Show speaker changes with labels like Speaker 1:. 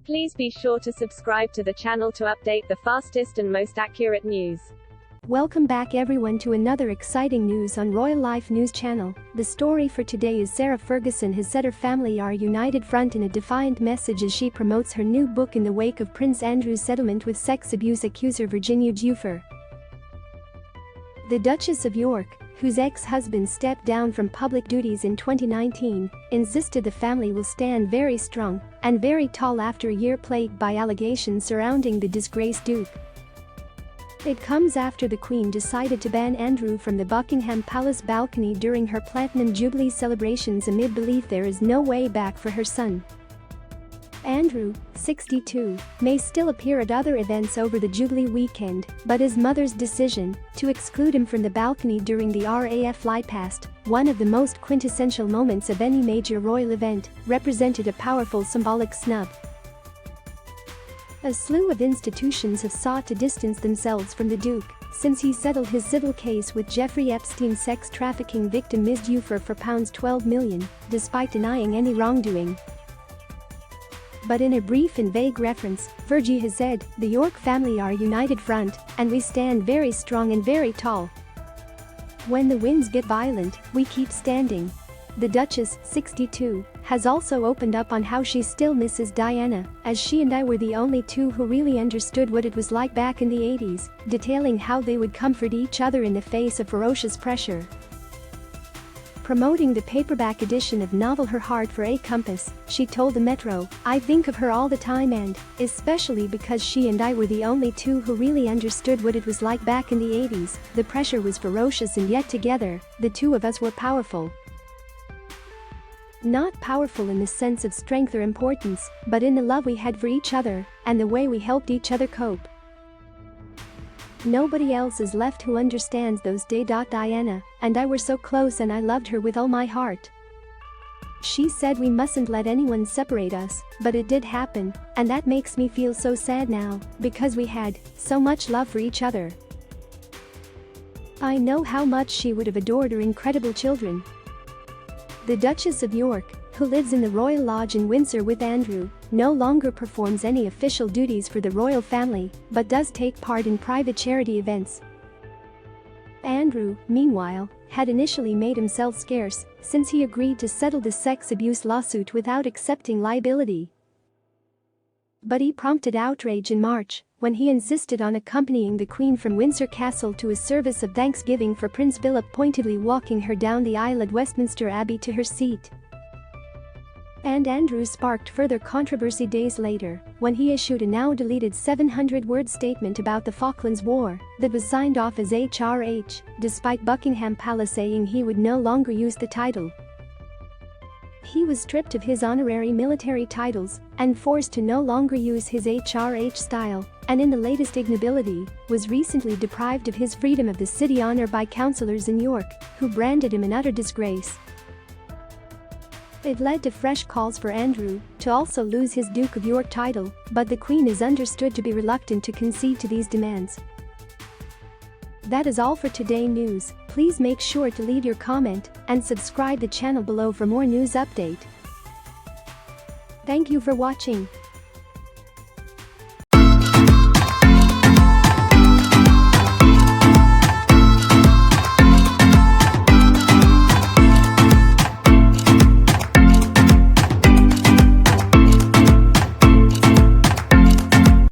Speaker 1: Please be sure to subscribe to the channel to update the fastest and most accurate news.
Speaker 2: Welcome back everyone to another exciting news on Royal Life News Channel. The story for today is Sarah Ferguson has said her family are a united front in a defiant message as she promotes her new book in the wake of Prince Andrew's settlement with sex abuse accuser Virginia Giuffre. The Duchess of York, whose ex-husband stepped down from public duties in 2019, insisted the family will stand very strong and very tall after a year plagued by allegations surrounding the disgraced Duke. It comes after the Queen decided to ban Andrew from the Buckingham Palace balcony during her Platinum Jubilee celebrations amid belief there is no way back for her son. Andrew, 62, may still appear at other events over the Jubilee weekend, but his mother's decision to exclude him from the balcony during the RAF fly past, one of the most quintessential moments of any major royal event, represented a powerful symbolic snub. A slew of institutions have sought to distance themselves from the Duke since he settled his civil case with Jeffrey Epstein's sex trafficking victim Ms. Giuffre for £12 million, despite denying any wrongdoing. But in a brief and vague reference, Virgie has said, "The York family are a united front, and we stand very strong and very tall. When the winds get violent, we keep standing." The Duchess, 62, has also opened up on how she still misses Diana, as she and I were the only two who really understood what it was like back in the 80s, detailing how they would comfort each other in the face of ferocious pressure. Promoting the paperback edition of novel Her Heart for a Compass, she told the Metro, "I think of her all the time and, especially because she and I were the only two who really understood what it was like back in the 80s, the pressure was ferocious and yet together, the two of us were powerful. Not powerful in the sense of strength or importance, but in the love we had for each other, and the way we helped each other cope. Nobody else is left who understands those days. Diana and I were so close and I loved her with all my heart." She said we mustn't let anyone separate us, but it did happen, and that makes me feel so sad now, because we had so much love for each other. I know how much she would have adored her incredible children. The Duchess of York, who lives in the Royal Lodge in Windsor with Andrew, no longer performs any official duties for the royal family, but does take part in private charity events. Andrew, meanwhile, had initially made himself scarce since he agreed to settle the sex abuse lawsuit without accepting liability. But he prompted outrage in March when he insisted on accompanying the Queen from Windsor Castle to a service of thanksgiving for Prince Philip, pointedly walking her down the aisle at Westminster Abbey to her seat. And Andrew sparked further controversy days later when he issued a now-deleted 700-word statement about the Falklands War that was signed off as HRH, despite Buckingham Palace saying he would no longer use the title. He was stripped of his honorary military titles and forced to no longer use his HRH style, and in the latest ignobility, was recently deprived of his freedom of the city honor by councillors in York, who branded him an utter disgrace. It led to fresh calls for Andrew to also lose his Duke of York title, but the Queen is understood to be reluctant to concede to these demands. That is all for today's news. Please make sure to leave your comment and subscribe the channel below for more news update. Thank you for watching.